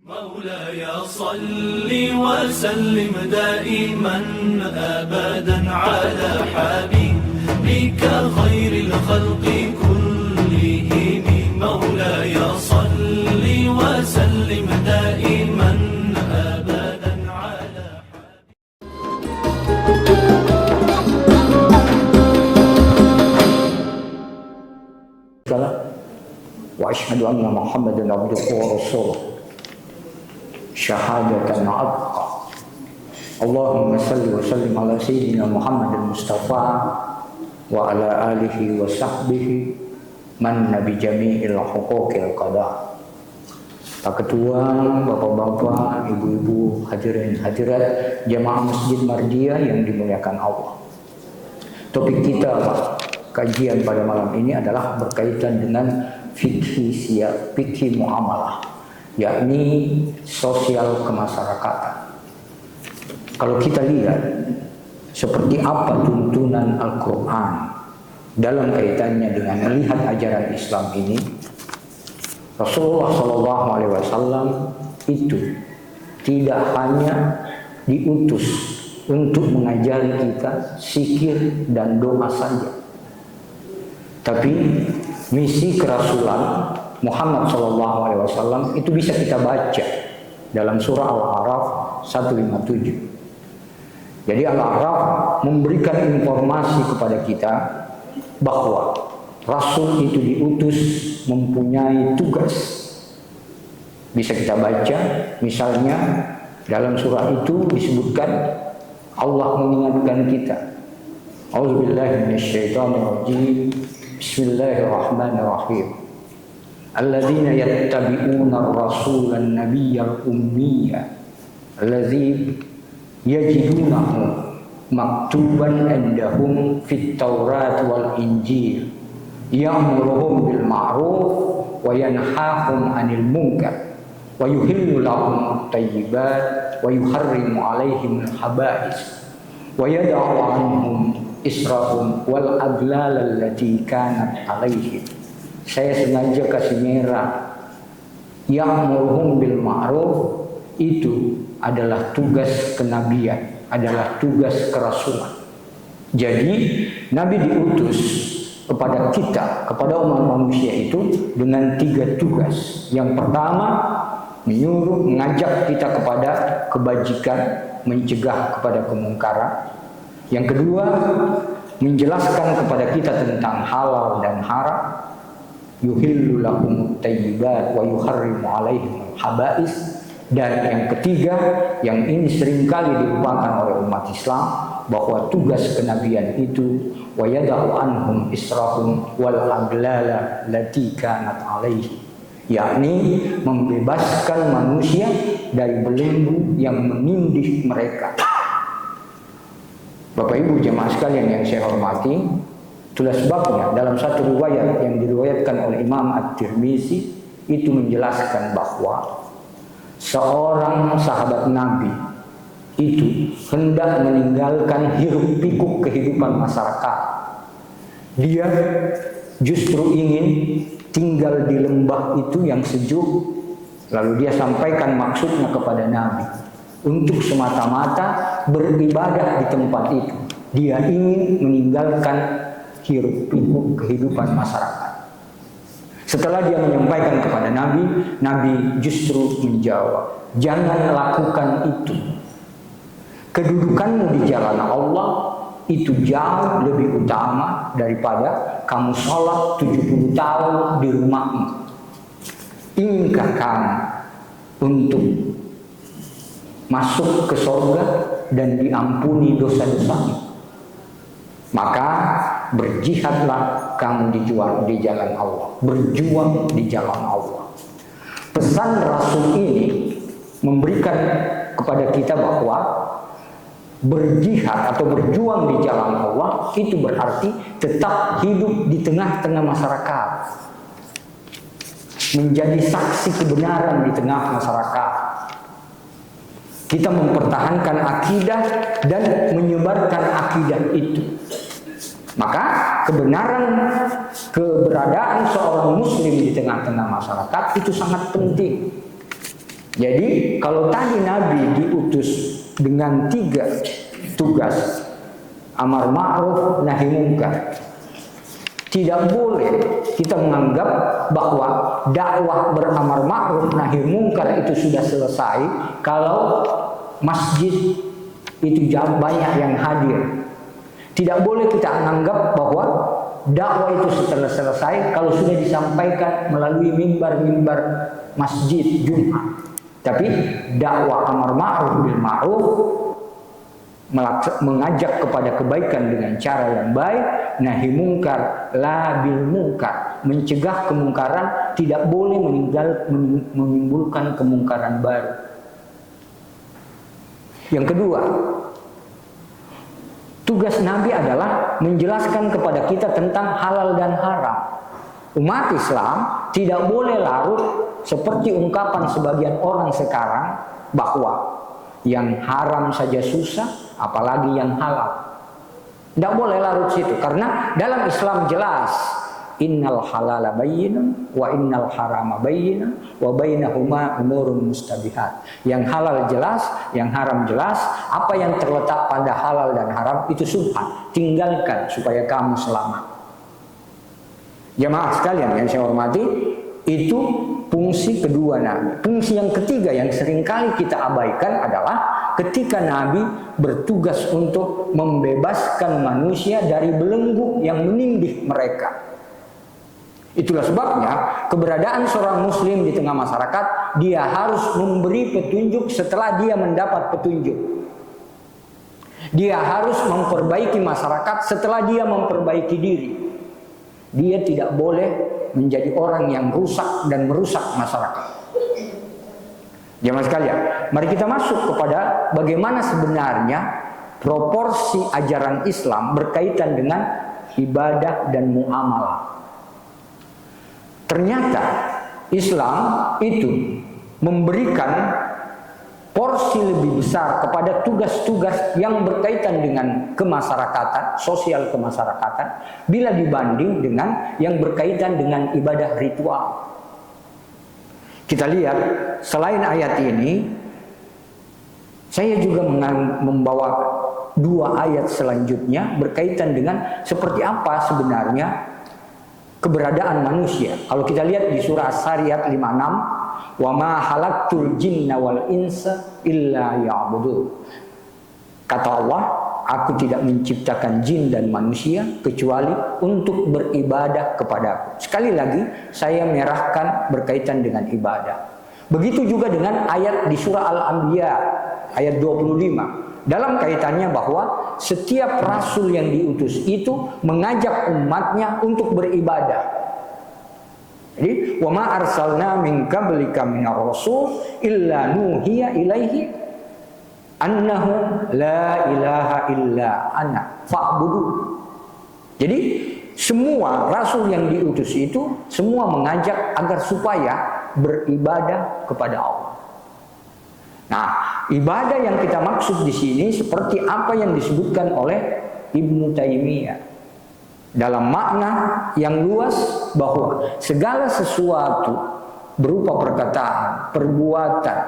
مولاي صل وسلم دائما أبدا على حبيبك خير الخلق كلهم مولاي صل وسلم دائما أبدا على وأشهد أن محمدا عبده ورسوله syahadatan abqa. Allahumma salli wa sallim ala sayyidina Muhammadin Mustafa wa ala alihi wa sahbihi man nabi jami'il huquqil qada. Pak Ketua, Bapak-bapak, Ibu-ibu, hadirin hadirat jamaah Masjid Mardiyah yang dimuliakan Allah. Topik kita kajian pada malam ini adalah berkaitan dengan fikih muamalah, yakni sosial kemasyarakatan. Kalau kita lihat seperti apa tuntunan Al-Quran dalam kaitannya dengan melihat ajaran Islam ini, Rasulullah SAW itu tidak hanya diutus untuk mengajari kita zikir dan doa saja, tapi misi kerasulan Muhammad SAW itu bisa kita baca dalam surah Al-A'raf 157. Jadi Al-A'raf memberikan informasi kepada kita bahwa Rasul itu diutus mempunyai tugas. Bisa kita baca, misalnya dalam surah itu disebutkan Allah mengingatkan kita. A'udzubillahi minasyaitonirrajim. Bismillahirrahmanirrahim. Alladzina yattabi'una ar-rasula an-nabiyyal ummiyya alladzi yajidunahu maktuban indahum fit Taurat wal Injil ya'muruhum bil ma'ruf wa yanhahum 'anil munkar wa yuhillu lahum at-tayyibat wa yuharrimu 'alaihim al-khaba'is wa yad'u 'anhum israhum wal aghlal allati kanat 'alaihim. Saya sengaja kasih merah. Ya'muruhum bil ma'ruf itu adalah tugas kenabian, adalah tugas kerasulan. Jadi Nabi diutus kepada kita, kepada umat manusia itu dengan 3 tugas. Yang pertama, menyuruh, mengajak kita kepada kebajikan, mencegah kepada kemungkaran. Yang kedua, menjelaskan kepada kita tentang halal dan haram. Yuhillu lahum tayyibat wa yuharrimu 'alaihim al-haba'is. Dan yang ketiga, yang ini seringkali dilupakan oleh umat Islam, bahwa tugas kenabian itu wa yada'u anhum israhum wal aglala lati kanat 'alaihim, yakni membebaskan manusia dari belenggu yang menindih mereka. Bapak Ibu jemaah sekalian yang saya hormati, itulah sebabnya dalam satu riwayat yang diriwayatkan oleh Imam At-Tirmizi itu menjelaskan bahwa seorang sahabat Nabi itu hendak meninggalkan hiruk pikuk kehidupan masyarakat. Dia justru ingin tinggal di lembah itu yang sejuk. Lalu dia sampaikan maksudnya kepada Nabi untuk semata-mata beribadah di tempat itu. Dia ingin meninggalkan hiruk pikuk kehidupan masyarakat. Setelah dia menyampaikan kepada Nabi, Nabi justru menjawab, jangan lakukan itu. Kedudukanmu di jalan Allah itu jauh lebih utama daripada kamu sholat 70 tahun di rumahmu. Inginkah kamu untuk masuk ke surga dan diampuni dosa-dosamu? Maka berjihadlah kamu di jalan Allah, berjuang di jalan Allah. Pesan Rasul ini memberikan kepada kita bahwa berjihad atau berjuang di jalan Allah itu berarti tetap hidup di tengah-tengah masyarakat, menjadi saksi kebenaran di tengah masyarakat. Kita mempertahankan akidah dan menyebarkan akidah itu. Maka keberadaan seorang muslim di tengah-tengah masyarakat itu sangat penting. Jadi kalau tadi Nabi diutus dengan 3 tugas, amar ma'ruf nahi munkar, tidak boleh kita menganggap bahwa dakwah beramar ma'ruf nahi munkar itu sudah selesai kalau masjid itu banyak yang hadir. Tidak boleh kita menganggap bahwa dakwah itu setelah selesai kalau sudah disampaikan melalui mimbar-mimbar masjid Jumat. Tapi dakwah amar ma'ruf bil ma'ruf, mengajak kepada kebaikan dengan cara yang baik, nahi mungkar la bil munkar, mencegah kemungkaran, tidak boleh menimbulkan kemungkaran baru. Yang kedua, tugas Nabi adalah menjelaskan kepada kita tentang halal dan haram. Umat Islam tidak boleh larut seperti ungkapan sebagian orang sekarang bahwa yang haram saja susah, apalagi yang halal. Tidak boleh larut situ, karena dalam Islam jelas, innal halala bayyinun wa innal harama bayyinun wa bainahuma umurun mustabihat. Yang halal jelas, yang haram jelas. Apa yang terletak pada halal dan haram itu subhan, tinggalkan supaya kamu selamat. Jemaah sekalian yang saya hormati, itu fungsi kedua Nabi. Fungsi yang ketiga yang seringkali kita abaikan adalah ketika Nabi bertugas untuk membebaskan manusia dari belenggu yang menindih mereka. Itulah sebabnya keberadaan seorang muslim di tengah masyarakat, dia harus memberi petunjuk setelah dia mendapat petunjuk. Dia harus memperbaiki masyarakat setelah dia memperbaiki diri. Dia tidak boleh menjadi orang yang rusak dan merusak masyarakat. Jemaah sekalian, mari kita masuk kepada bagaimana sebenarnya proporsi ajaran Islam berkaitan dengan ibadah dan muamalah. Ternyata Islam itu memberikan porsi lebih besar kepada tugas-tugas yang berkaitan dengan kemasyarakatan, sosial kemasyarakatan, bila dibanding dengan yang berkaitan dengan ibadah ritual. Kita lihat, selain ayat ini, saya juga membawa 2 ayat selanjutnya berkaitan dengan seperti apa sebenarnya keberadaan manusia. Kalau kita lihat di surah As-Sariyat 56, wa ma halaktul jinna wal insa illa ya'budun. Kata Allah, aku tidak menciptakan jin dan manusia kecuali untuk beribadah kepadaku. Sekali lagi saya merahkan berkaitan dengan ibadah. Begitu juga dengan ayat di surah Al-Anbiya ayat 25. Dalam kaitannya bahwa setiap rasul yang diutus itu mengajak umatnya untuk beribadah. Jadi, wa ma arsalna min qablika minar rasul illa nuhiya ilaihi annahu la ilaha illa ana fa'budu. Jadi, semua rasul yang diutus itu semua mengajak agar supaya beribadah kepada Allah. Nah, ibadah yang kita maksud di sini seperti apa yang disebutkan oleh Ibnu Taimiyah dalam makna yang luas, bahwa segala sesuatu berupa perkataan, perbuatan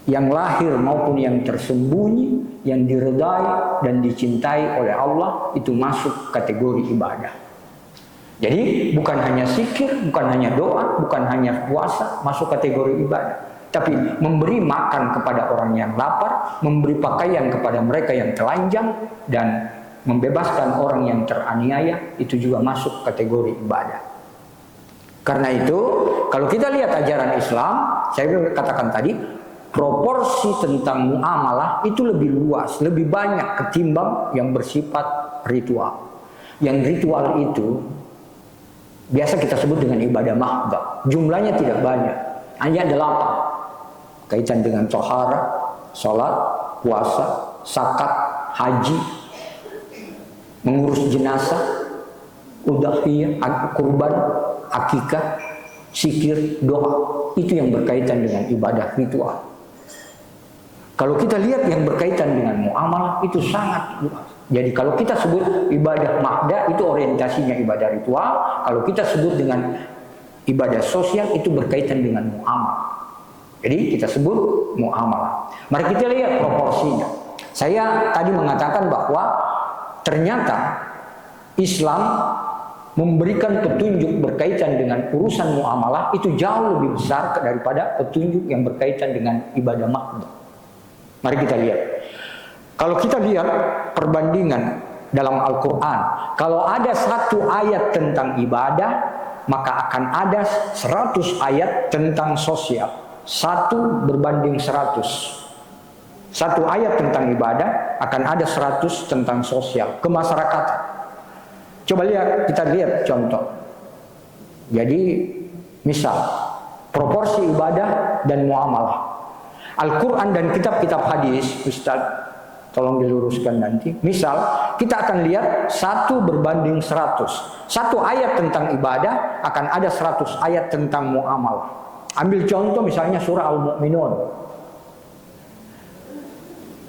yang lahir maupun yang tersembunyi, yang diridai dan dicintai oleh Allah, itu masuk kategori ibadah. Jadi bukan hanya zikir, bukan hanya doa, bukan hanya puasa masuk kategori ibadah, tapi memberi makan kepada orang yang lapar, memberi pakaian kepada mereka yang telanjang, dan membebaskan orang yang teraniaya, itu juga masuk kategori ibadah. Karena itu, kalau kita lihat ajaran Islam, saya katakan tadi, proporsi tentang muamalah itu lebih luas, lebih banyak ketimbang yang bersifat ritual. Yang ritual itu biasa kita sebut dengan ibadah mahdhah. Jumlahnya tidak banyak, hanya 8. Kaitan dengan tohara, sholat, puasa, zakat, haji, mengurus jenazah, udhiyah, kurban, akikah, zikir, doa. Itu yang berkaitan dengan ibadah ritual. Kalau kita lihat yang berkaitan dengan muamalah itu sangat luas. Jadi kalau kita sebut ibadah mahdhah itu orientasinya ibadah ritual. Kalau kita sebut dengan ibadah sosial itu berkaitan dengan muamalah. Jadi kita sebut muamalah. Mari kita lihat proporsinya. Saya tadi mengatakan bahwa ternyata Islam memberikan petunjuk berkaitan dengan urusan muamalah itu jauh lebih besar daripada petunjuk yang berkaitan dengan ibadah makmum. Mari kita lihat. Kalau kita lihat perbandingan dalam Al-Quran, kalau ada satu ayat tentang ibadah, maka akan ada 100 ayat tentang sosial. 1 berbanding 100. Satu ayat tentang ibadah akan ada 100 tentang sosial, kemasyarakatan. Coba lihat, kita lihat contoh. Jadi misal proporsi ibadah dan muamalah. Al-Quran dan kitab-kitab hadis, Ustaz tolong diluruskan nanti. Misal kita akan lihat 1 berbanding 100. Satu ayat tentang ibadah akan ada 100 ayat tentang muamalah. Ambil contoh misalnya surah Al-Mu'minun.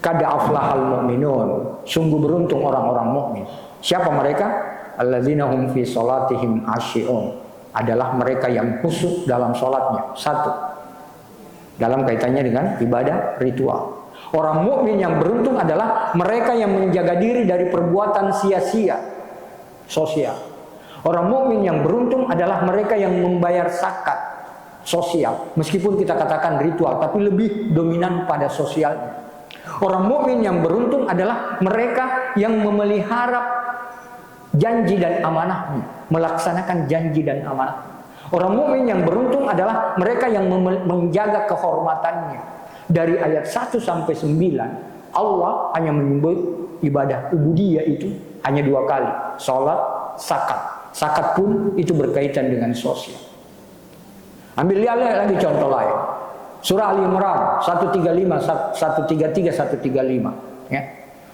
Qad aflahal mu'minun. Sungguh beruntung orang-orang mukmin. Siapa mereka? Alladzina hum fi sholatihim asyi'un. Adalah mereka yang khusyuk dalam sholatnya. 1. Dalam kaitannya dengan ibadah ritual. Orang mukmin yang beruntung adalah mereka yang menjaga diri dari perbuatan sia-sia sosial. Orang mukmin yang beruntung adalah mereka yang membayar zakat sosial. Meskipun kita katakan ritual, tapi lebih dominan pada sosialnya. Orang mukmin yang beruntung adalah mereka yang memelihara janji dan amanahnya, melaksanakan janji dan amanah. Orang mukmin yang beruntung adalah mereka yang menjaga kehormatannya. Dari ayat 1 sampai 9, Allah hanya menyebut ibadah ubudiyah itu hanya 2 kali, sholat, zakat. Zakat pun itu berkaitan dengan sosial. Ambil lihat lagi contoh lain. Surah Ali Imran 135, 133, 135. Ya.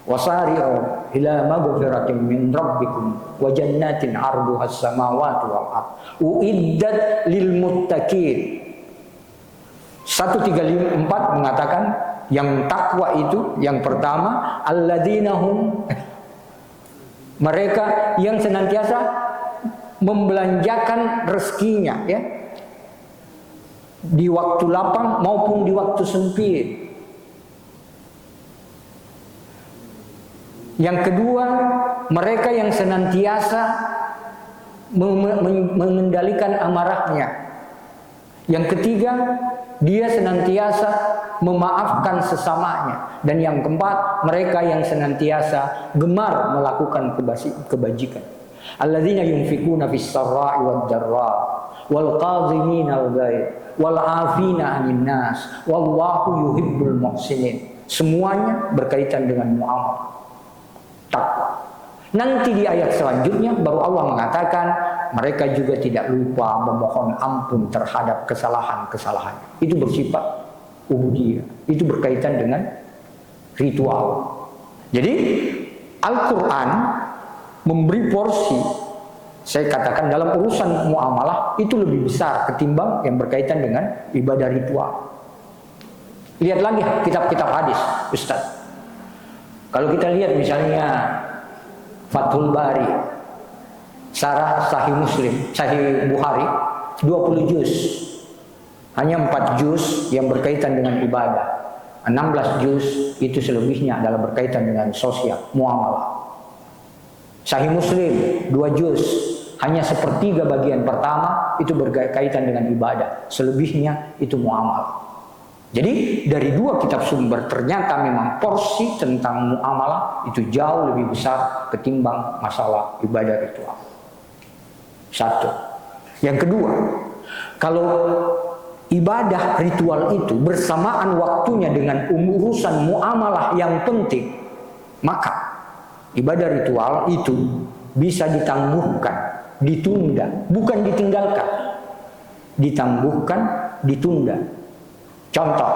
Wasari'u ila maghfiratin min rabbikum wa jannatin 'arduhas samawati wal ardh uiddat lil muttaqin. 134 mengatakan yang takwa itu yang pertama alladzina hum mereka yang senantiasa membelanjakan rezekinya ya di waktu lapang maupun di waktu sempit. Yang kedua, mereka yang senantiasa mengendalikan amarahnya. Yang ketiga, dia senantiasa memaafkan sesamanya. Dan yang keempat, mereka yang senantiasa gemar melakukan kebajikan. Alladzina yunfikuna fis sarra'i wad dharra wal qadhimina al ghaidh wal 'afina 'anil nas wallahu yuhibbul muhsinin. Semuanya berkaitan dengan muamalah takwa. Nanti di ayat selanjutnya baru Allah mengatakan mereka juga tidak lupa memohon ampun terhadap kesalahan-kesalahan. Itu bersifat ubudiyah. Itu berkaitan dengan ritual. Jadi Al-Quran memberi porsi, saya katakan dalam urusan muamalah itu lebih besar ketimbang yang berkaitan dengan ibadah ritual. Lihat lagi kitab-kitab hadis, Ustaz. Kalau kita lihat misalnya Fathul Bari, Syarah Sahih Muslim, Sahih Bukhari, 20 juz. Hanya 4 juz yang berkaitan dengan ibadah. 16 juz itu selebihnya adalah berkaitan dengan sosial, muamalah. Sahih Muslim 2 juz, hanya 1/3 bagian pertama itu berkaitan dengan ibadah, selebihnya itu muamalah. Jadi dari 2 kitab sumber ternyata memang porsi tentang muamalah itu jauh lebih besar ketimbang masalah ibadah ritual. 1. Yang kedua, kalau ibadah ritual itu bersamaan waktunya dengan urusan muamalah yang penting, maka ibadah ritual itu bisa ditangguhkan, ditunda, bukan ditinggalkan. Ditangguhkan, ditunda. Contoh,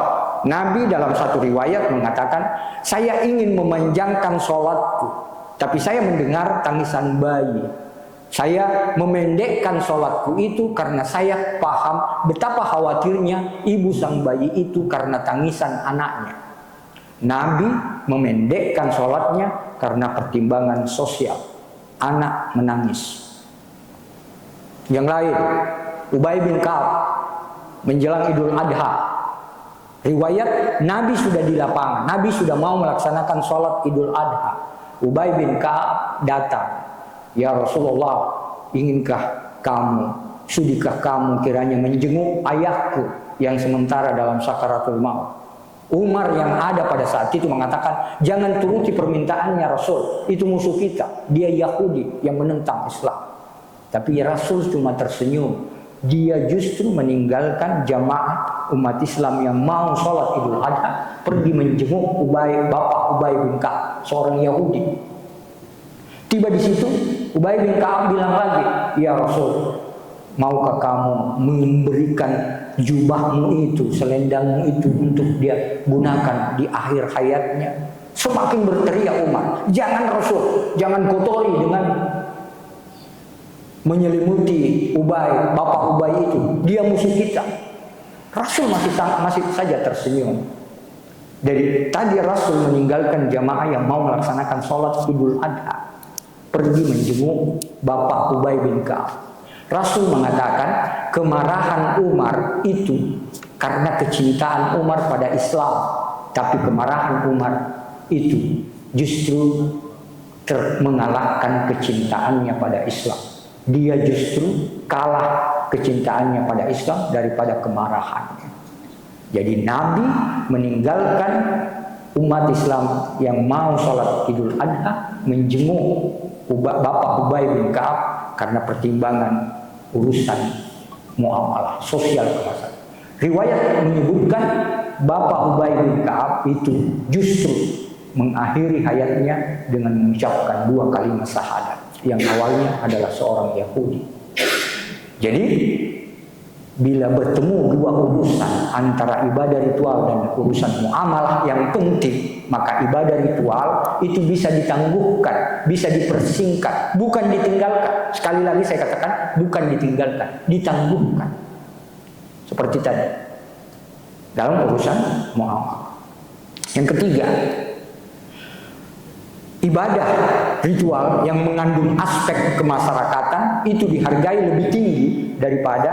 Nabi dalam satu riwayat mengatakan, saya ingin memanjangkan sholatku, tapi saya mendengar tangisan bayi. Saya memendekkan sholatku itu karena saya paham betapa khawatirnya ibu sang bayi itu karena tangisan anaknya. Nabi memendekkan sholatnya karena pertimbangan sosial. Anak menangis. Yang lain, Ubay bin Ka'ab menjelang Idul Adha, Riwayat Nabi sudah di lapangan, Nabi sudah mau melaksanakan sholat Idul Adha. Ubay bin Ka'ab datang, "Ya Rasulullah, inginkah kamu, sudikah kamu kiranya menjenguk ayahku yang sementara dalam sakaratul maut?" Umar yang ada pada saat itu mengatakan, "Jangan turuti permintaannya Rasul, itu musuh kita, dia Yahudi yang menentang Islam." Tapi Rasul cuma tersenyum. Dia justru meninggalkan jamaah umat Islam yang mau sholat Idul Adha, pergi menjenguk Bapak Ubay bin Ka'ab, seorang Yahudi. Tiba di situ, Ubay bin Ka'ab bilang lagi, "Ya Rasul, maukah kamu memberikan jubahmu itu, selendangmu itu untuk dia gunakan di akhir hayatnya?" Semakin berteriak Umar, "Jangan Rasul, jangan kotori dengan menyelimuti Bapak Ubay itu, dia musuh kita." Rasul masih saja tersenyum. Dari tadi Rasul meninggalkan jamaah yang mau melaksanakan sholat Idul Adha, pergi menjenguk Bapak Ubay bin Ka'ab. Rasul mengatakan kemarahan Umar itu karena kecintaan Umar pada Islam, tapi kemarahan Umar itu justru mengalahkan kecintaannya pada Islam. Dia justru kalah kecintaannya pada Islam daripada kemarahannya. Jadi Nabi meninggalkan umat Islam yang mau sholat Idul Adha, menjenguk Bapak Ubay bin Ka'ab karena pertimbangan urusan muamalah sosial kemasan. Riwayat menyebutkan Bapak Ubay bin Ka'ab itu justru mengakhiri hayatnya dengan mengucapkan 2 kalimat syahadat, yang awalnya adalah seorang Yahudi. Jadi bila bertemu 2 urusan antara ibadah ritual dan urusan muamalah yang penting, maka ibadah ritual itu bisa ditangguhkan, bisa dipersingkat, bukan ditinggalkan. Sekali lagi saya katakan, bukan ditinggalkan, ditangguhkan. Seperti tadi dalam urusan muamalah. Yang ketiga, ibadah ritual yang mengandung aspek kemasyarakatan itu dihargai lebih tinggi daripada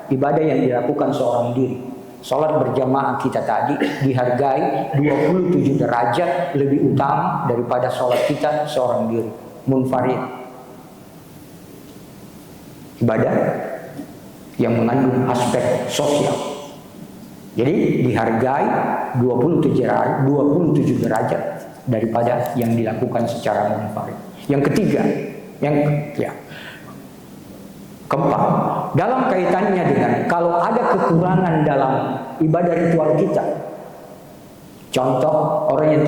ibadah yang dilakukan seorang diri. Sholat berjamaah kita tadi dihargai 27 derajat lebih utama daripada sholat kita seorang diri, munfarid. Ibadah yang mengandung aspek sosial. Jadi dihargai 27 derajat daripada yang dilakukan secara munfarid. Yang ketiga, keempat, dalam kaitannya dengan kalau ada kekurangan dalam ibadah ritual kita, contoh orang yang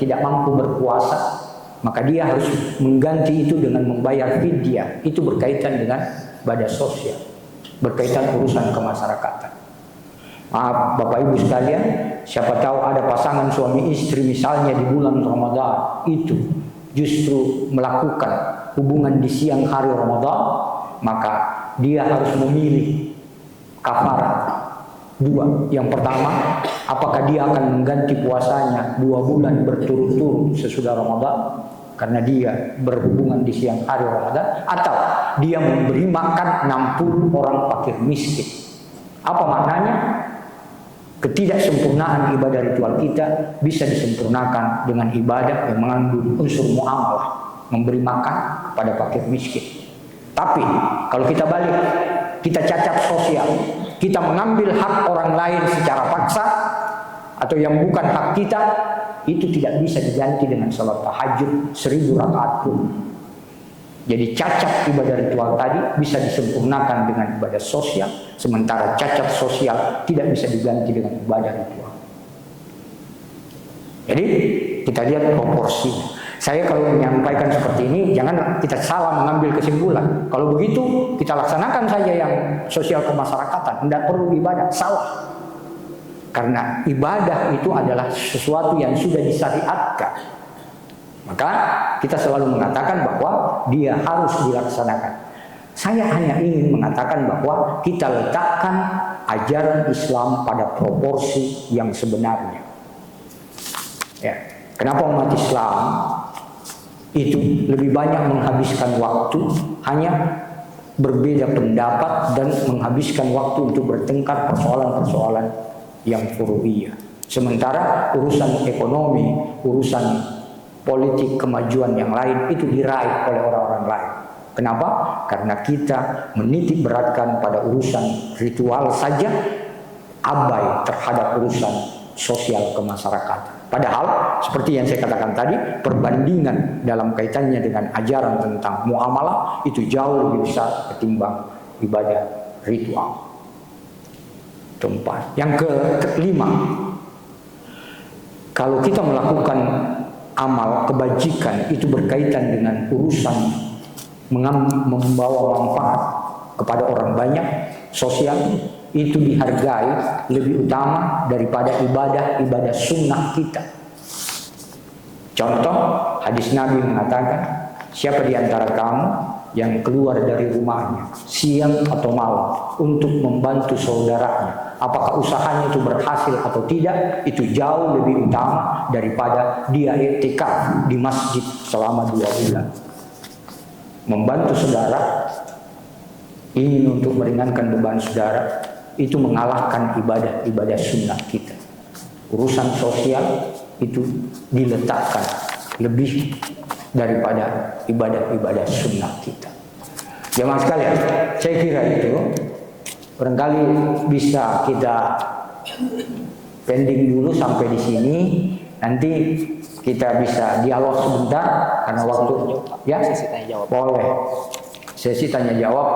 tidak mampu berpuasa, maka dia harus mengganti itu dengan membayar fidyah. Itu berkaitan dengan ibadah sosial, berkaitan urusan kemasyarakatan. Maaf Bapak Ibu sekalian, siapa tahu ada pasangan suami istri misalnya di bulan Ramadan itu justru melakukan hubungan di siang hari Ramadan, maka dia harus memilih kafarat 2. Yang pertama, apakah dia akan mengganti puasanya 2 bulan berturut-turut sesudah Ramadan karena dia berhubungan di siang hari Ramadan, atau dia memberi makan 60 orang fakir miskin. Apa maknanya? Ketidaksempurnaan ibadah ritual kita bisa disempurnakan dengan ibadah yang mengandung unsur muamalah, memberi makan kepada fakir miskin. Tapi kalau kita balik, kita cacat sosial, kita mengambil hak orang lain secara paksa atau yang bukan hak kita, itu tidak bisa diganti dengan salat tahajud 1000 rakaat pun. Jadi cacat ibadah ritual tadi bisa disempurnakan dengan ibadah sosial, sementara cacat sosial tidak bisa diganti dengan ibadah ritual. Jadi kita lihat proporsi. Saya kalau menyampaikan seperti ini, jangan kita salah mengambil kesimpulan. Kalau begitu kita laksanakan saja yang sosial kemasyarakatan, tidak perlu ibadah, salah. Karena ibadah itu adalah sesuatu yang sudah disyariatkan. Maka kita selalu mengatakan bahwa dia harus dilaksanakan. Saya hanya ingin mengatakan bahwa kita letakkan ajaran Islam pada proporsi yang sebenarnya. Ya, kenapa umat Islam itu lebih banyak menghabiskan waktu hanya berbeda pendapat dan menghabiskan waktu untuk bertengkar persoalan-persoalan yang furu'iyah. Sementara urusan ekonomi, urusan politik kemajuan yang lain itu diraih oleh orang-orang lain. Kenapa? Karena kita menitik beratkan pada urusan ritual saja, abai terhadap urusan sosial kemasyarakatan. Padahal seperti yang saya katakan tadi, perbandingan dalam kaitannya dengan ajaran tentang muamalah itu jauh lebih besar ketimbang ibadah ritual. Tempat. Yang kelima, kalau kita melakukan amal kebajikan itu berkaitan dengan urusan membawa manfaat kepada orang banyak, sosial, itu dihargai lebih utama daripada ibadah sunnah kita. Contoh, hadis Nabi mengatakan, siapa di antara kamu yang keluar dari rumahnya siang atau malam untuk membantu saudaranya, apakah usahanya itu berhasil atau tidak, itu jauh lebih utama daripada dia iktikaf di masjid selama 2 bulan. Membantu saudara, ingin untuk meringankan beban saudara, itu mengalahkan ibadah sunnah kita. Urusan sosial itu diletakkan lebih daripada ibadah sunnah kita. Jemaah sekalian, saya kira itu barangkali bisa kita pending dulu sampai di sini. Nanti kita bisa dialog sebentar karena waktu ya. Sesi tanya jawab. Boleh. Sesi tanya jawab.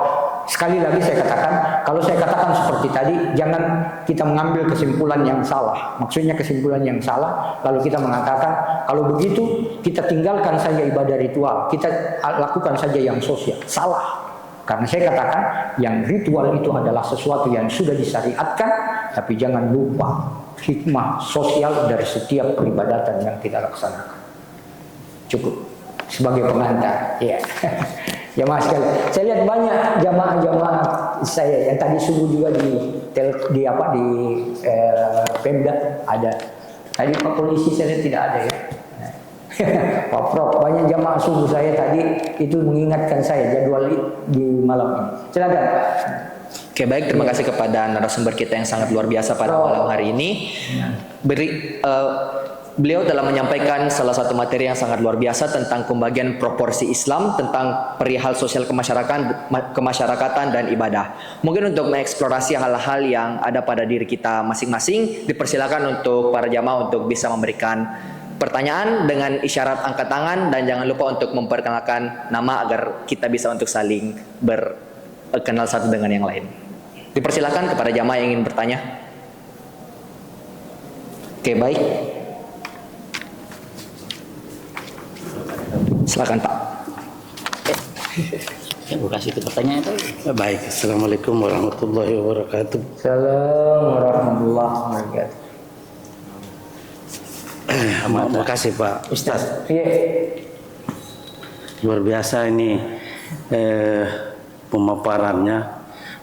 Sekali lagi saya katakan, kalau saya katakan seperti tadi, jangan kita mengambil kesimpulan yang salah. Maksudnya kesimpulan yang salah, lalu kita mengatakan, kalau begitu kita tinggalkan saja ibadah ritual, kita lakukan saja yang sosial. Salah. Karena saya katakan, yang ritual itu adalah sesuatu yang sudah disyariatkan, tapi jangan lupa hikmah sosial dari setiap peribadatan yang kita laksanakan. Cukup sebagai pengantar. Ya. Jamaah sekalian, saya lihat banyak jamaah-jamaah saya yang tadi subuh juga di Pemda ada. Tadi Pak Polisi saya lihat tidak ada ya. Pak Prof, banyak jamaah subuh saya tadi itu mengingatkan saya jadwal di malam ini. Silakan Pak. Oke, baik, terima kasih kepada narasumber kita yang sangat luar biasa pada malam hari ini. Beliau telah menyampaikan salah satu materi yang sangat luar biasa tentang pembagian proporsi Islam, tentang perihal sosial kemasyarakatan dan ibadah. Mungkin untuk mengeksplorasi hal-hal yang ada pada diri kita masing-masing, dipersilakan untuk para jamaah untuk bisa memberikan pertanyaan dengan isyarat angkat tangan, dan jangan lupa untuk memperkenalkan nama agar kita bisa untuk saling berkenal satu dengan yang lain. Dipersilakan kepada jamaah yang ingin bertanya. Oke, baik. Silakan Pak. Saya kasih itu pertanyaan itu. Baik, assalamualaikum warahmatullahi wabarakatuh. Assalamualaikum warahmatullahi wabarakatuh. Terima kasih Pak Ustaz. Iya. Luar biasa ini pemaparannya,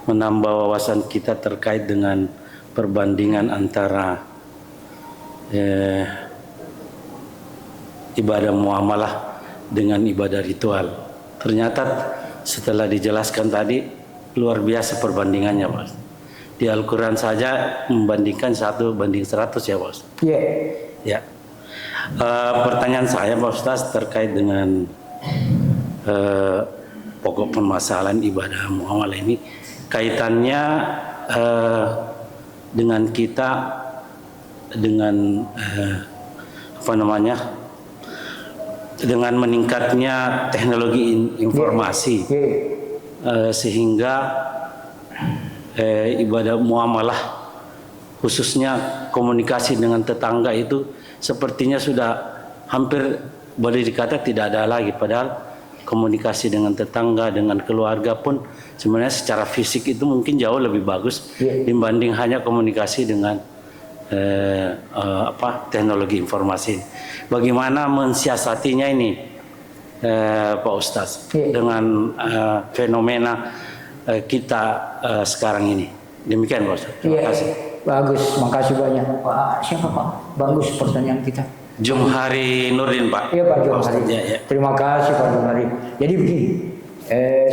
menambah wawasan kita terkait dengan perbandingan antara ibadah muamalah dengan ibadah ritual. Ternyata setelah dijelaskan tadi luar biasa perbandingannya, Pak. Di Al-Quran saja membandingkan 1:100 ya, Pak. Iya. Ya. Pertanyaan saya, Pak Ustaz, terkait dengan pokok permasalahan ibadah muamalah ini, kaitannya dengan kita dengan dengan meningkatnya teknologi informasi, sehingga ibadah muamalah khususnya komunikasi dengan tetangga itu sepertinya sudah hampir boleh dikata tidak ada lagi, padahal komunikasi dengan tetangga, dengan keluarga pun sebenarnya secara fisik itu mungkin jauh lebih bagus dibanding hanya komunikasi dengan teknologi informasi. Bagaimana mensiasatinya ini, Pak Ustaz, dengan fenomena kita sekarang ini? Demikian, Pak Ustaz. Terima kasih. Bagus, makasih banyak Pak. Siapa Pak? Bagus pertanyaan kita. Jumhari Nurdin, Pak. Iya Pak Jumhari. Ya. Terima kasih Pak Jumhari. Jadi begini,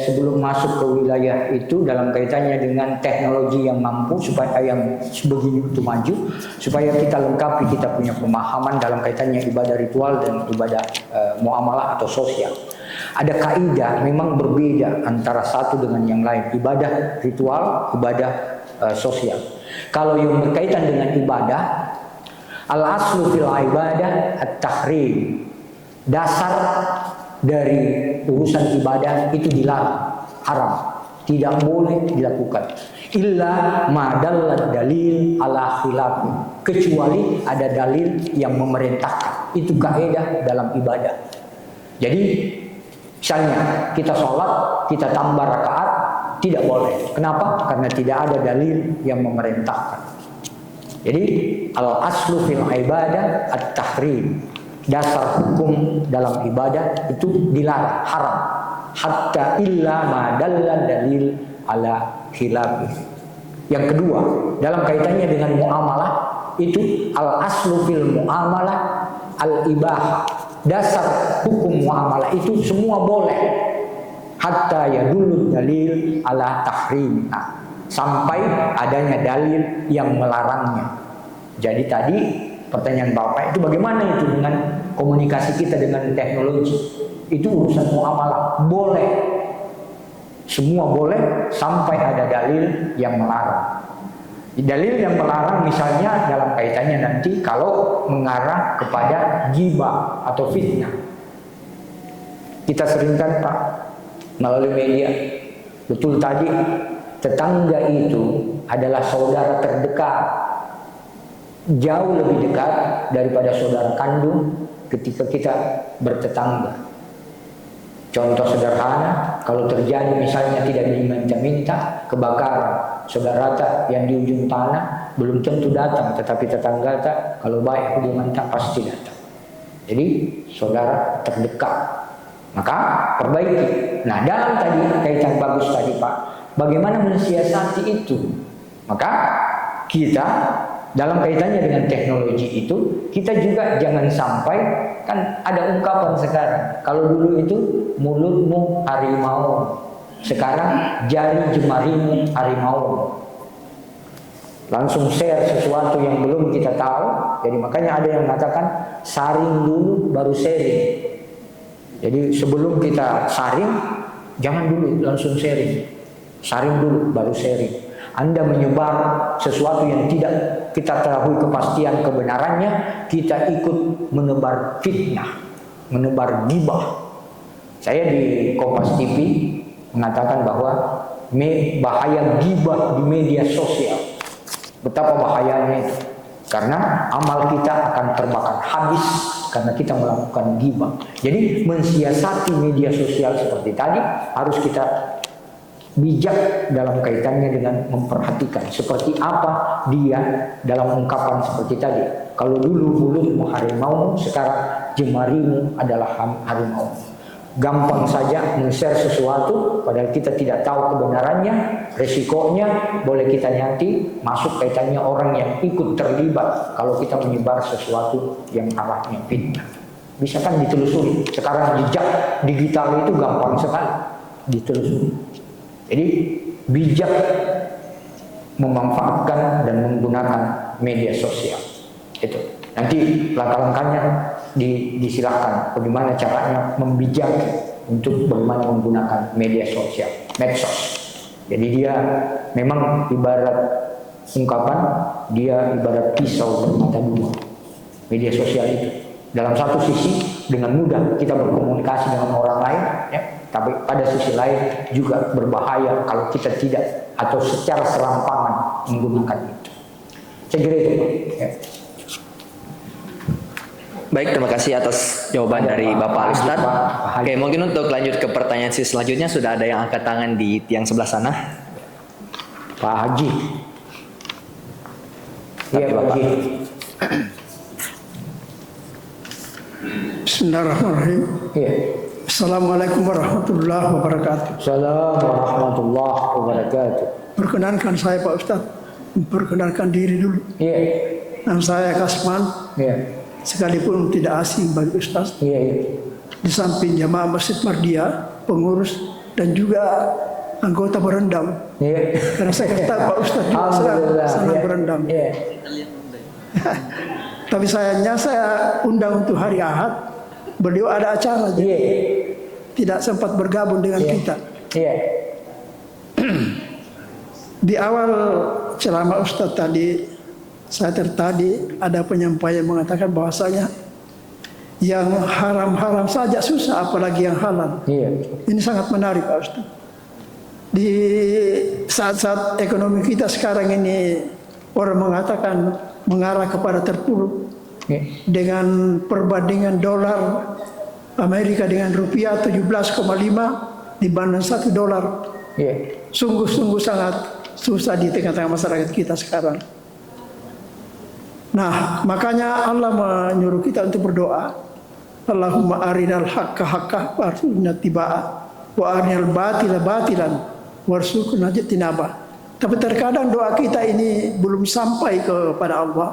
sebelum masuk ke wilayah itu dalam kaitannya dengan teknologi yang mampu supaya yang sebegini itu maju, supaya kita lengkapi kita punya pemahaman dalam kaitannya ibadah ritual dan ibadah muamalah atau sosial. Ada kaidah memang berbeda antara satu dengan yang lain, ibadah ritual, ibadah sosial. Kalau yang berkaitan dengan ibadah, al-aslu fil ibadah at-tahrim. Dasar dari urusan ibadah itu dilarang, haram, tidak boleh dilakukan. Illa ma dallat dalil ala khilaf, kecuali ada dalil yang memerintahkan. Itu kaidah dalam ibadah. Jadi misalnya kita sholat, kita tambah rakaat, tidak boleh. Kenapa? Karena tidak ada dalil yang memerintahkan. Jadi al aslu fil ibadah at-tahrim. Dasar hukum dalam ibadah itu dilarang, haram. Hatta illa ma dalla dalil ala khilaf. Yang kedua, dalam kaitannya dengan muamalah, itu al aslu fil muamalah al ibahah. Dasar hukum muamalah itu semua boleh. Hatta yadullu dalil ala tahrim. Nah, sampai adanya dalil yang melarangnya. Jadi tadi pertanyaan Bapak itu bagaimana itu dengan komunikasi kita dengan teknologi? Itu urusan muamalah, boleh. Semua boleh sampai ada dalil yang melarang. Dalil yang melarang misalnya dalam kaitannya nanti kalau mengarah kepada ghibah atau fitnah. Kita seringkan Pak melalui media, betul tadi tetangga itu adalah saudara terdekat, jauh lebih dekat daripada saudara kandung ketika kita bertetangga. Contoh sederhana, kalau terjadi misalnya tidak diminta-minta kebakaran, saudara yang di ujung tanah belum tentu datang, tetapi tetangga kalau baik hubungan pasti datang. Jadi saudara terdekat, maka perbaiki. Nah, dalam tadi kaitan bagus tadi Pak, bagaimana mensiasati itu? Maka kita dalam kaitannya dengan teknologi itu, kita juga jangan sampai, kan ada ungkapan sekarang, kalau dulu itu mulutmu harimau, sekarang jari jemarimu harimau. Langsung share sesuatu yang belum kita tahu. Jadi makanya ada yang mengatakan saring dulu baru sharing. Jadi sebelum kita saring, jangan dulu langsung sharing. Saring dulu baru sharing. Anda menyebar sesuatu yang tidak kita ketahui kepastian kebenarannya, kita ikut menebar fitnah, menebar ghibah. Saya di Kompas TV mengatakan bahwa bahaya ghibah di media sosial. Betapa bahayanya itu. Karena amal kita akan terbakar habis karena kita melakukan ghibah. Jadi mensiasati media sosial seperti tadi harus kita bijak dalam kaitannya dengan memperhatikan seperti apa dia dalam ungkapan seperti tadi. Kalau dulu mulutmu harimau, sekarang jemarimu adalah harimau. Gampang saja men-share sesuatu padahal kita tidak tahu kebenarannya, resikonya boleh kita nanti masuk kaitannya orang yang ikut terlibat kalau kita menyebar sesuatu yang arahnya fitnah. Bisa kan ditelusuri. Sekarang jejak digital itu gampang sekali ditelusuri. Jadi bijak memanfaatkan dan menggunakan media sosial. Itu. Nanti langkah-langkahnya disilahkan bagaimana caranya membijak untuk bagaimana menggunakan media sosial, medsos. Jadi dia memang ibarat ungkapan, dia ibarat pisau bermata dua. Media sosial itu. Dalam satu sisi dengan mudah kita berkomunikasi dengan orang lain, ya. Tapi pada sisi lain juga berbahaya kalau kita tidak atau secara serampangan menggunakan itu. Saya kira itu, ya. Baik, terima kasih atas jawaban dari Bapak Ustadz. Oke, mungkin untuk lanjut ke pertanyaan selanjutnya sudah ada yang angkat tangan di tiang sebelah sana. Pak Haji. Iya, Pak Haji. Bismillahirrahmanirrahim. Iya. Assalamualaikum warahmatullahi wabarakatuh. Assalamualaikum warahmatullahi wabarakatuh. Perkenankan saya Pak Ustadz, memperkenalkan diri dulu. Iya. Nama saya Kasman. Iya. Sekalipun tidak asing bagi Ustadz. Iya. Di samping jamaah Masjid Mardia, pengurus dan juga anggota berendam. Iya. Karena saya kata Pak Ustadz juga senang Iya. berendam. Iya. Tapi sayangnya saya undang untuk hari Ahad, beliau ada acara, jadi Iya. tidak sempat bergabung dengan Iya. kita. Iya. Di awal ceramah Ustadz tadi, saya tertadi ada penyampaian mengatakan bahwasanya yang haram-haram saja susah, apalagi yang halal. Iya. Ini sangat menarik Pak Ustadz. Di saat-saat ekonomi kita sekarang ini orang mengatakan mengarah kepada terpuruk Iya. dengan perbandingan dolar Amerika dengan rupiah 17,5 dibanding $1. Iya. Sungguh-sungguh sangat susah di tengah-tengah masyarakat kita sekarang. Nah, makanya Allah menyuruh kita untuk berdoa. Allahumma arinal haqqa haqqa warzuqna tibaa wa arinal batila batilan warzuqna ijtinaba. Tapi terkadang doa kita ini belum sampai kepada Allah.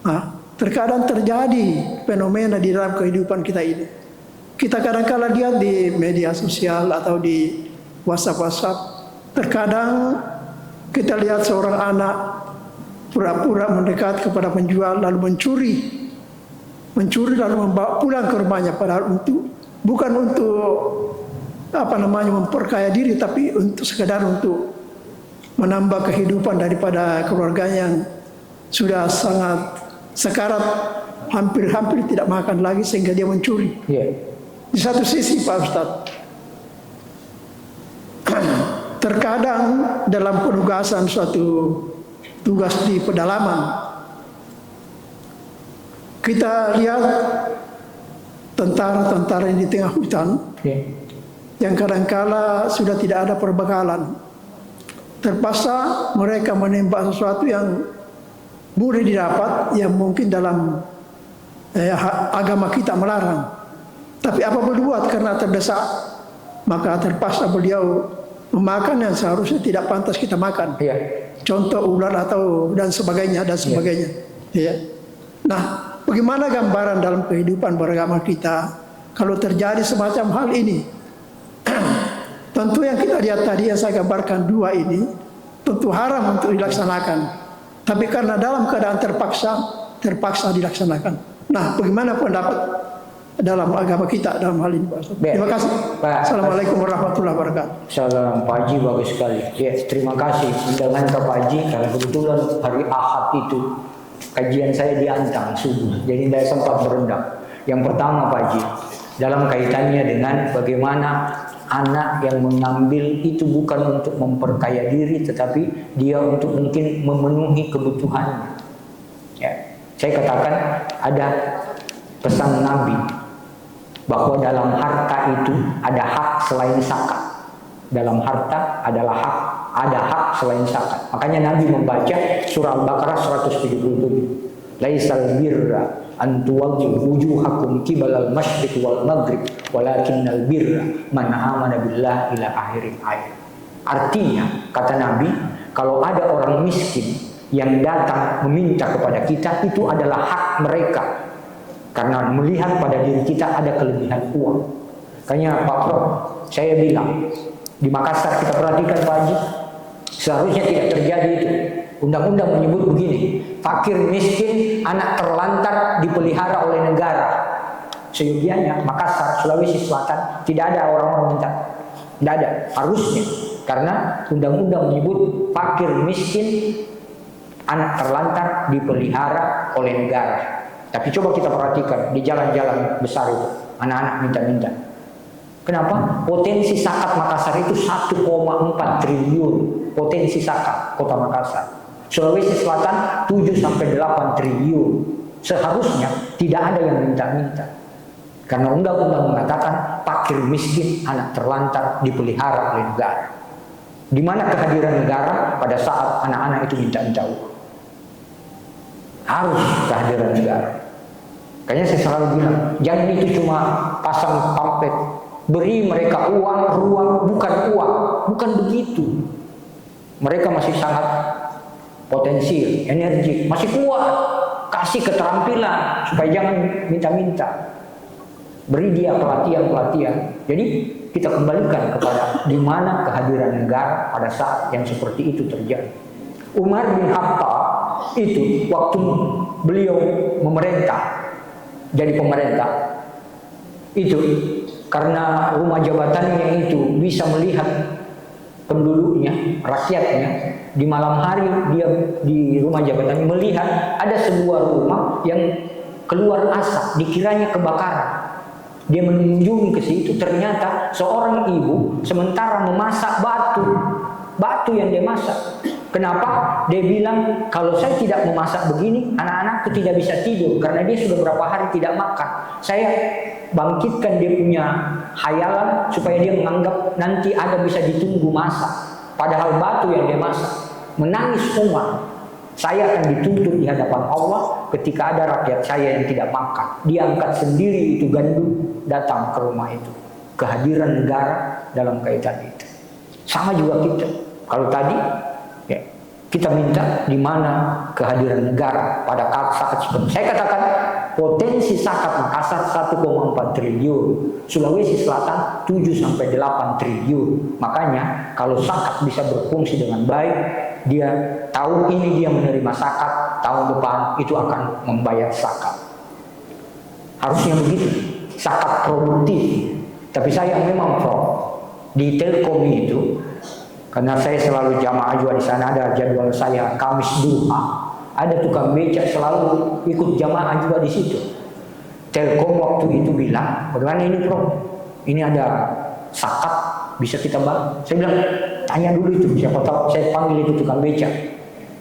Nah, terkadang terjadi fenomena di dalam kehidupan kita ini. Kita kadang-kala lihat di media sosial atau di WhatsApp. Terkadang kita lihat seorang anak pura-pura mendekat kepada penjual lalu mencuri lalu membawa pulang ke rumahnya, padahal bukan untuk memperkaya diri, tapi untuk sekedar untuk menambah kehidupan daripada keluarganya yang sudah sangat sekarat, hampir-hampir tidak makan lagi sehingga dia mencuri. Iya. Di satu sisi Pak Ustadz, terkadang dalam penugasan suatu tugas di pedalaman, kita lihat tentara-tentara yang di tengah hutan yang kadangkala sudah tidak ada perbekalan. Terpaksa mereka menembak sesuatu yang mudah didapat, yang mungkin dalam agama kita melarang. Tapi apa berbuat karena terdesak, maka terpaksa beliau memakan yang seharusnya tidak pantas kita makan. Iya. Contoh ular atau dan sebagainya. Ya. Nah, bagaimana gambaran dalam kehidupan beragama kita kalau terjadi semacam hal ini? Tentu yang kita lihat tadi yang saya gambarkan dua ini tentu haram untuk dilaksanakan. Tapi karena dalam keadaan terpaksa dilaksanakan. Nah, bagaimana pendapat dalam agama kita dalam hal ini, Pak Ustaz? Terima kasih. Assalamualaikum warahmatullahi wabarakatuh. Salam Pak Haji, bagus sekali. Ya, terima kasih undangan ke Pak Haji karena kebetulan hari Ahad itu kajian saya di Antang subuh, jadi tidak sempat berendam. Yang pertama Pak Haji, dalam kaitannya dengan bagaimana anak yang mengambil itu bukan untuk memperkaya diri, tetapi dia untuk mungkin memenuhi kebutuhannya. Ya, saya katakan ada pesan Nabi bahwa dalam harta itu ada hak selain zakat. Dalam harta ada hak selain zakat. Makanya Nabi membaca surah Al-Baqarah 177. Laisal birra an tuwallu wujuhakum qibalal masyriq wal maghrib walakinnal birra man amana billah ila akhir ayat. Artinya kata Nabi, kalau ada orang miskin yang datang meminta kepada kita, itu adalah hak mereka. Karena melihat pada diri kita ada kelebihan uang. Makanya Pak Prof, saya bilang di Makassar kita perhatikan Pak Haji, seharusnya tidak terjadi itu. Undang-undang menyebut begini, fakir miskin anak terlantar dipelihara oleh negara. Seyogianya Makassar, Sulawesi Selatan tidak ada orang-orang minta, tidak ada, harusnya. Karena undang-undang menyebut fakir miskin anak terlantar dipelihara oleh negara. Tapi coba kita perhatikan di jalan-jalan besar itu, anak-anak minta-minta. Kenapa? Potensi zakat Makassar itu 1,4 triliun. Potensi zakat kota Makassar. Sulawesi Selatan 7-8 triliun. Seharusnya tidak ada yang minta-minta. Karena undang-undang mengatakan fakir miskin anak terlantar dipelihara oleh negara. Di mana kehadiran negara pada saat anak-anak itu minta-minta uang? Harus kehadiran negara. Kayaknya saya selalu bilang, jangan itu cuma pasang pamflet, beri mereka ruang, bukan begitu. Mereka masih sangat potensial, energi, masih kuat, kasih keterampilan supaya jangan minta-minta. Beri dia pelatihan. Jadi kita kembalikan kepada di mana kehadiran negara pada saat yang seperti itu terjadi. Umar bin Khattab itu waktu beliau memerintah, jadi pemerintah, itu karena rumah jabatannya itu bisa melihat penduduknya, rakyatnya, di malam hari dia di rumah jabatannya melihat ada sebuah rumah yang keluar asap, dikiranya kebakaran. Dia mengunjungi ke situ, ternyata seorang ibu sementara memasak batu yang dia masak. Kenapa? Dia bilang, kalau saya tidak memasak begini, anak-anakku tidak bisa tidur karena dia sudah berapa hari tidak makan. Saya bangkitkan dia punya hayalan supaya dia menganggap nanti ada bisa ditunggu masak. Padahal batu yang dia masak. Menangis Umar. Saya akan dituntut di hadapan Allah ketika ada rakyat saya yang tidak makan. Dia angkat sendiri itu gandum datang ke rumah itu. Kehadiran negara dalam kaitan itu. Sama juga kita. Kalau tadi ya, kita minta di mana kehadiran negara pada saat seperti saya katakan potensi zakat Makassar 1,4 triliun, Sulawesi Selatan 7-8 triliun. Makanya kalau zakat bisa berfungsi dengan baik, dia tahun ini dia menerima zakat, tahun depan itu akan membayar zakat. Harusnya begitu, zakat produktif. Tapi saya memang di Telkom itu, karena saya selalu jamaah juga di sana, ada jadwal saya Kamis duha, ada tukang becak selalu ikut jamaah juga di situ. Telkom waktu itu bilang, bagaimana ini Prof? Ini ada zakat, bisa kita bahas. Saya bilang, tanya dulu itu, siapa tahu saya panggil itu tukang becak.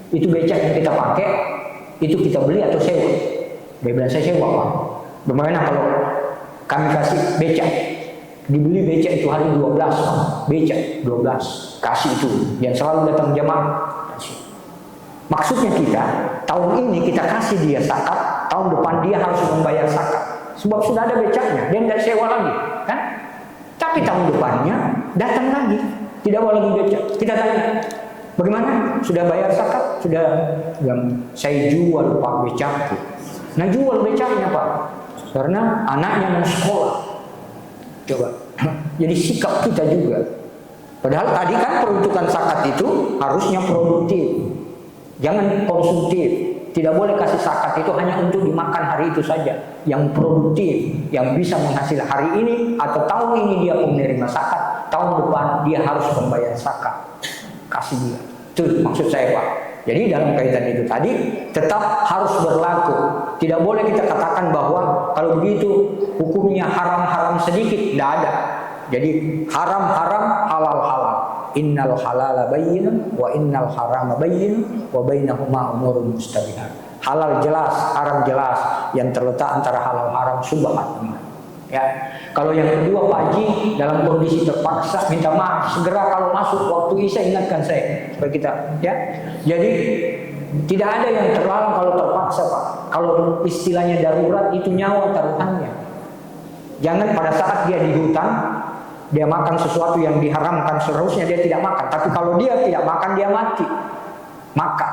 Itu becak yang kita pakai, itu kita beli atau sewa? Dia bilang, saya sewa Pak. Bagaimana kalau kami kasih becak? Dibeli becak itu hari 12 Pak. Becak 12, kasih itu. Yang selalu datang jamaah. Maksudnya kita, tahun ini kita kasih dia zakat, tahun depan dia harus membayar zakat. Sebab sudah ada becaknya, dia tidak sewa lagi, kan? Tapi tahun depannya datang lagi, tidak boleh lagi becak. Kita tanya, bagaimana? Sudah bayar zakat? Sudah? Saya jual Pak becakku. Nah jual becaknya Pak, karena anaknya mau sekolah. Coba, jadi sikap kita juga. Padahal tadi kan peruntukan zakat itu harusnya produktif. Jangan konsumtif. Tidak boleh kasih zakat itu hanya untuk dimakan hari itu saja. Yang produktif, yang bisa menghasilkan hari ini atau tahun ini dia menerima zakat, tahun depan dia harus membayar zakat. Kasih dia. Itu maksud saya Pak. Jadi dalam kaitan itu tadi tetap harus berlaku. Tidak boleh kita katakan bahwa kalau begitu hukumnya haram-haram sedikit. Tidak ada. Jadi haram-haram, halal-halal. Innal halala bayyinun wa innal harama bayyinun wa bainahuma umurun mustabihat. Halal jelas, haram jelas, yang terletak antara halal haram subhanallah. Ya. Kalau yang kedua Pak Haji dalam kondisi terpaksa minta maaf segera kalau masuk waktu Isya ingatkan saya supaya kita ya. Jadi tidak ada yang terlarang kalau terpaksa Pak. Kalau istilahnya darurat itu nyawa taruhannya. Jangan pada saat dia di hutan dia makan sesuatu yang diharamkan, seharusnya dia tidak makan. Tapi kalau dia tidak makan, dia mati. Makan.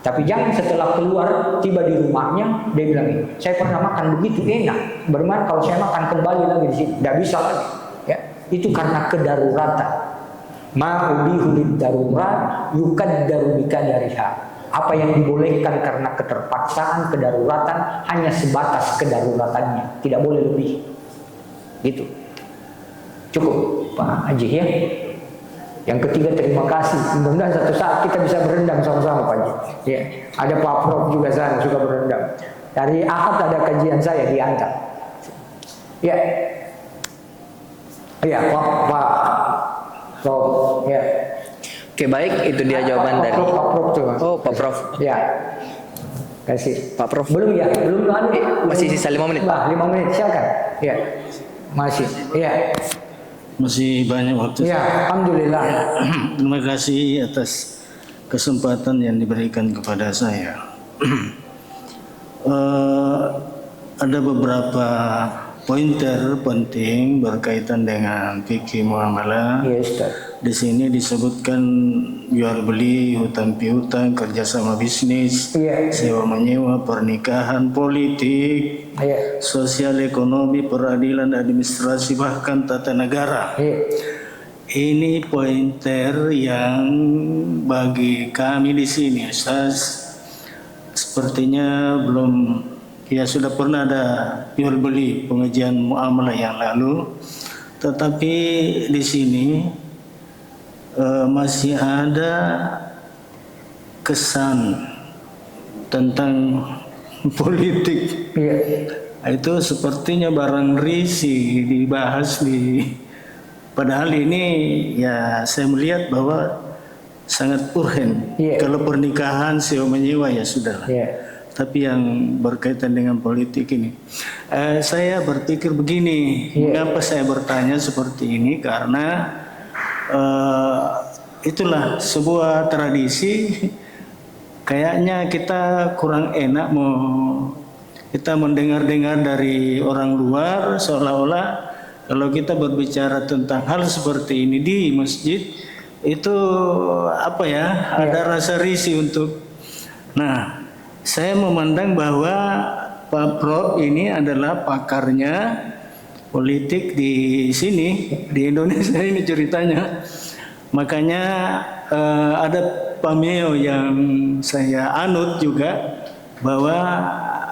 Tapi jangan setelah keluar, tiba di rumahnya, dia bilang, saya pernah makan begitu enak. Bagaimana kalau saya makan kembali lagi di sini? Tidak bisa lagi. Ya. Itu karena kedaruratan. Ma'ubihulid darurat, yukaddaru bikadariha. Apa yang dibolehkan karena keterpaksaan, kedaruratan, hanya sebatas kedaruratannya. Tidak boleh lebih. Gitu. Cukup Pak Haji ya. Yang ketiga terima kasih. Mudah-mudahan satu saat kita bisa berendam sama-sama Pak Haji. Ya. Ada Pak Prof juga sana suka berendam. Dari Ahad ada kajian saya diantar. Ya. Ya Pak Prof. Ya. Oke baik, itu dia jawaban dari Pak Prof tuh. Oh Pak Prof. Ya. Kasih. Pak Prof. Belum ya, belum ada. Masih sisa 5 menit. Bah, 5 menit silakan. Ya. Masih. Ya. Masih banyak waktu. Ya, alhamdulillah. Ya, terima kasih atas kesempatan yang diberikan kepada saya. Ada beberapa pointer penting berkaitan dengan fikih muamalah Ya, Ustaz. Di sini disebutkan jual beli, hutang piutang, kerjasama bisnis, Iya. sewa menyewa, pernikahan, politik, Iya. sosial ekonomi, peradilan, administrasi, bahkan tata negara. Iya. Ini pointer yang bagi kami di sini, Ustaz, sepertinya belum, ya sudah pernah ada jual beli pengajian muamalah yang lalu, tetapi di sini masih ada kesan tentang politik. Iya. Itu sepertinya barang risih dibahas padahal ini ya saya melihat bahwa sangat urgen. Iya. Kalau pernikahan sewa menyewa ya sudah. Iya. Tapi yang berkaitan dengan politik ini, saya berpikir begini, mengapa saya bertanya seperti ini? Karena itulah sebuah tradisi. Kayaknya kita kurang enak kita mendengar-dengar dari orang luar, seolah-olah kalau kita berbicara tentang hal seperti ini di masjid itu ada rasa risih untuk. Nah, saya memandang bahwa Pak Prof ini adalah pakarnya politik di sini, di Indonesia ini ceritanya. Makanya ada pameo yang saya anut juga, bahwa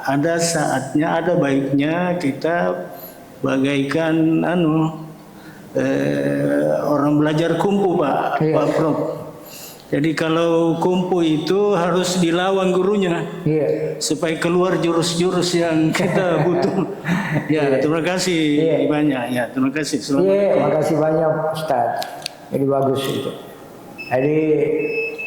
ada saatnya, ada baiknya kita bagaikan orang belajar kungfu, Pak Prof. Jadi kalau kungfu itu harus dilawan gurunya, supaya keluar jurus-jurus yang kita butuh. Ya, terima kasih banyak. Ya, terima kasih. Terima kasih banyak, Ustaz. Jadi bagus itu. Jadi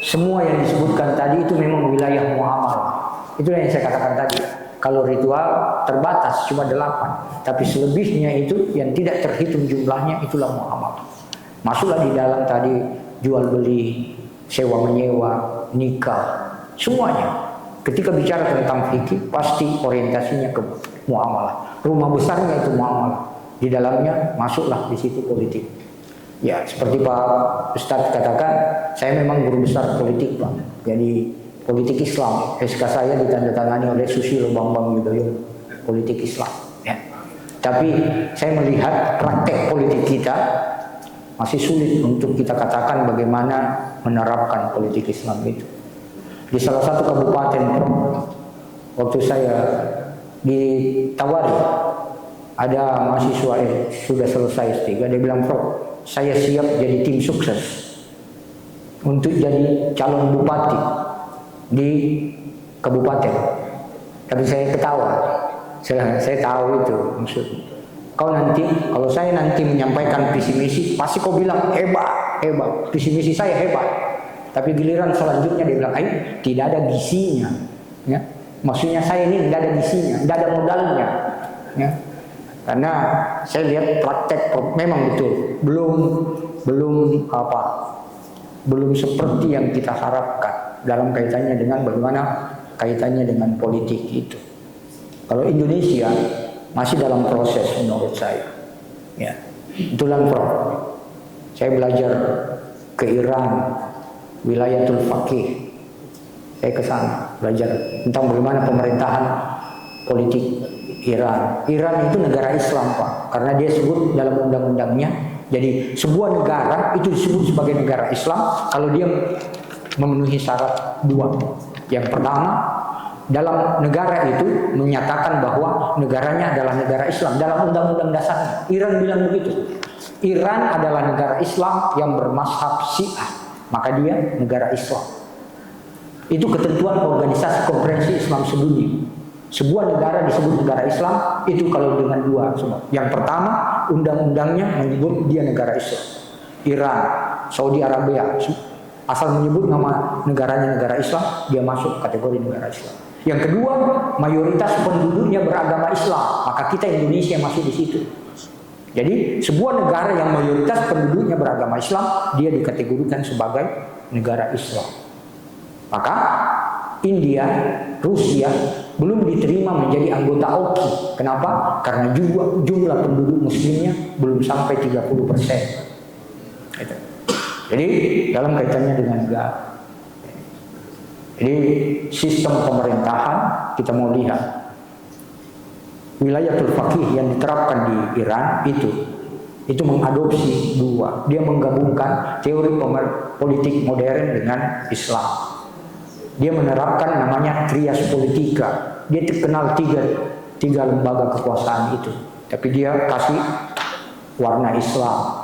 semua yang disebutkan tadi itu memang wilayah muamalah. Itu yang saya katakan tadi. Kalau ritual terbatas cuma 8, tapi selebihnya itu yang tidak terhitung jumlahnya itulah muamalah. Masuklah di dalam tadi jual beli, sewa menyewa, nikah, semuanya. Ketika bicara tentang fikih pasti orientasinya ke muamalah. Rumah besarnya itu muamalah. Di dalamnya masuklah di situ politik. Ya, seperti Pak Ustadz katakan, saya memang guru besar politik, Pak. Jadi politik Islam, SK saya ditandatangani oleh Susilo Bambang Yudhoyono, politik Islam. Ya. Tapi saya melihat praktek politik kita masih sulit untuk kita katakan bagaimana menerapkan politik Islam itu. Di salah satu kabupaten, waktu saya ditawari, ada mahasiswa sudah selesai S3, dia bilang, Prof, saya siap jadi tim sukses untuk jadi calon bupati di kabupaten. Tapi saya ketawa, saya tahu itu maksudnya. Kalau saya nanti menyampaikan visi misi, pasti kau bilang hebat, visi misi saya hebat. Tapi giliran selanjutnya dia bilang, tidak ada gisinya. Ya. Maksudnya saya ini tidak ada gisinya, tidak ada modalnya. Ya. Karena saya lihat praktek memang betul belum seperti yang kita harapkan dalam kaitannya dengan bagaimana kaitannya dengan politik itu. Kalau Indonesia masih dalam proses menurut saya. Ya, itulah Prof. Saya belajar ke Iran, wilayatul faqih. Saya ke sana belajar tentang bagaimana pemerintahan politik Iran. Iran itu negara Islam, Pak, karena dia sebut dalam undang-undangnya. Jadi sebuah negara itu disebut sebagai negara Islam kalau dia memenuhi syarat 2. Yang pertama, dalam negara itu menyatakan bahwa negaranya adalah negara Islam dalam undang-undang dasarnya. Iran bilang begitu. Iran adalah negara Islam yang bermazhab Syiah, maka dia negara Islam. Itu ketentuan Organisasi Konferensi Islam Sedunia. Sebuah negara disebut negara Islam itu kalau dengan 2 semua. Yang pertama, undang-undangnya menyebut dia negara Islam. Iran, Saudi Arabia, asal menyebut nama negaranya negara Islam, dia masuk kategori negara Islam. Yang kedua, mayoritas penduduknya beragama Islam, maka kita Indonesia masuk di situ. Jadi sebuah negara yang mayoritas penduduknya beragama Islam, dia dikategorikan sebagai negara Islam. Maka India, Rusia belum diterima menjadi anggota OKI. Kenapa? Karena jumlah penduduk muslimnya belum sampai 30%. Itu. Jadi dalam kaitannya dengan negara. Jadi sistem pemerintahan kita mau lihat wilayatul faqih yang diterapkan di Iran itu mengadopsi dua. Dia menggabungkan teori politik modern dengan Islam. Dia menerapkan namanya trias politika. Dia terkenal tiga lembaga kekuasaan itu. Tapi dia kasih warna Islam.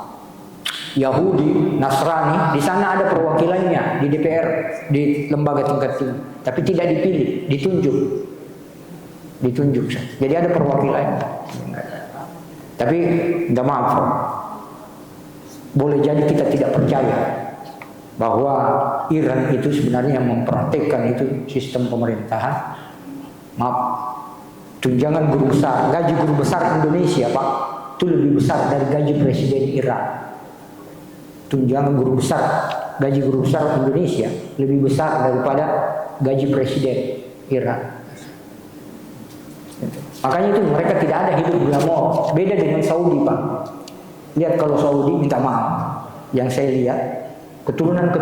Yahudi, Nasrani, di sana ada perwakilannya di DPR, di lembaga tingkat tinggi, tapi tidak dipilih, ditunjuk. Jadi ada perwakilannya. Tapi minta maaf, boleh jadi kita tidak percaya bahwa Iran itu sebenarnya yang mempraktekkan itu sistem pemerintahan. Maaf, tunjangan guru besar, gaji guru besar Indonesia Pak, itu lebih besar dari gaji presiden Iran. Tunjangan guru besar, gaji guru besar Indonesia lebih besar daripada gaji presiden Iran. Makanya itu mereka tidak ada hidup glamor. Beda dengan Saudi Pak. Lihat kalau Saudi, minta maaf, yang saya lihat keturunan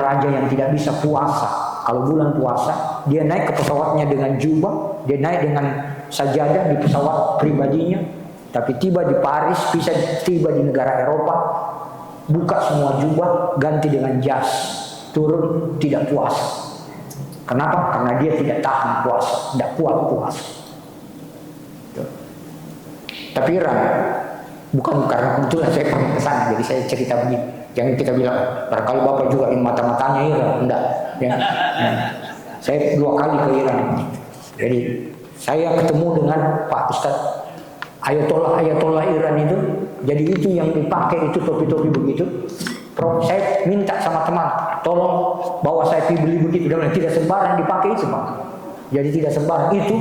raja yang tidak bisa puasa. Kalau bulan puasa, dia naik ke pesawatnya dengan jubah, dia naik dengan sajadah di pesawat pribadinya. Tapi tiba di Paris, bisa tiba di negara Eropa, buka semua jubah, ganti dengan jas, turun tidak puasa. Kenapa? Karena dia tidak tahan puasa, tidak kuat puasa. Tapi Iran, bukan karena kebetulan saya pernah ke sana, jadi saya cerita begini. Jangan kita bilang, barangkali Bapak juga ingin mata-matanya Iran, enggak. Ya. Saya 2 kali ke Iran. Jadi saya ketemu dengan Pak Ustadz Ayatollah Iran itu. Jadi itu yang dipakai itu topi-topi begitu. Prof, saya minta sama teman, tolong bawa saya beli begitu. Dan tidak sembarang dipakai itu Pak. Jadi tidak sembarang itu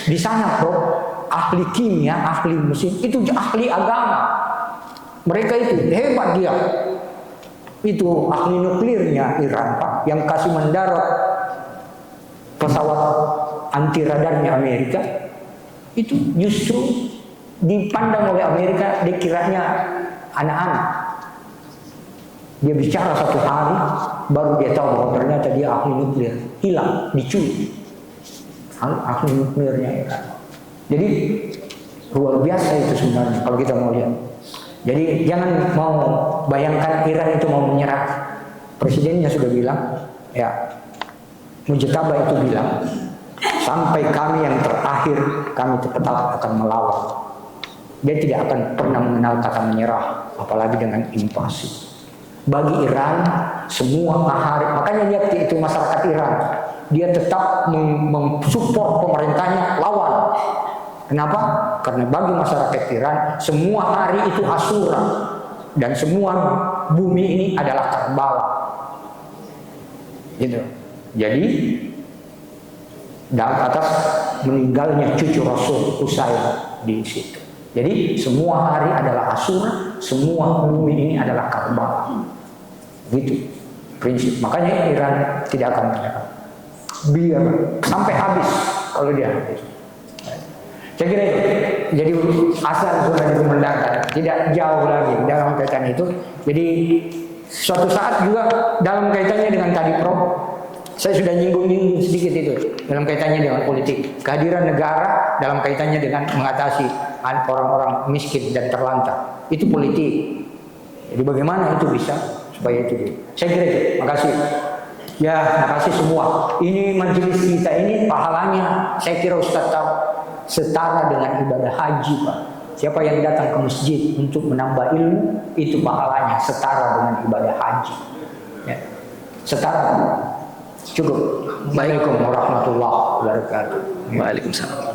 di sana Prof. Ahli kimia, ahli mesin, itu ahli agama. Mereka itu hebat dia. Itu ahli nuklirnya Iran Pak, yang kasih mendarat pesawat anti radarnya Amerika. Itu justru dipandang oleh Amerika, dikiranya anak-anak. Dia bicara 1 hari, baru dia tahu bahwa ternyata dia ahli nuklir. Hilang, diculik. Ahli nuklirnya Iran. Jadi luar biasa itu sebenarnya kalau kita mau lihat. Jadi jangan mau bayangkan Iran itu mau menyerah. Presidennya sudah bilang, ya, Mujtaba itu bilang, sampai kami yang terakhir kami tetap akan melawan. Dia tidak akan pernah mengenal kata menyerah, apalagi dengan invasi. Bagi Iran, semua hari, makanya lihat itu masyarakat Iran, dia tetap mensupport pemerintahnya, lawan. Kenapa? Karena bagi masyarakat Iran, semua hari itu Asyura, dan semua bumi ini adalah Karbala. Gitu. Jadi dalam atas meninggalnya cucu Rasul Husain di situ. Jadi semua hari adalah Asyura, semua bumi ini adalah Karbala. Gitu prinsip. Makanya Iran tidak akan menyerah. Biar sampai habis kalau dia habis. Saya kira itu. Jadi asal sudah dikumandangkan, tidak jauh lagi dalam kaitan itu. Jadi suatu saat juga dalam kaitannya dengan tadi Prof, saya sudah nyinggung sedikit itu dalam kaitannya dengan politik. Kehadiran negara dalam kaitannya dengan mengatasi orang-orang miskin dan terlantar. Itu politik. Jadi bagaimana itu bisa supaya itu. Saya kira itu. Makasih. Ya, makasih semua. Ini majelis kita ini pahalanya saya kira Ustaz tahu setara dengan ibadah haji Pak. Siapa yang datang ke masjid untuk menambah ilmu, itu pahalanya setara dengan ibadah haji. Ya. Setara. Cukup. Waalaikumsalam warahmatullahi wabarakatuh. Waalaikumsalam.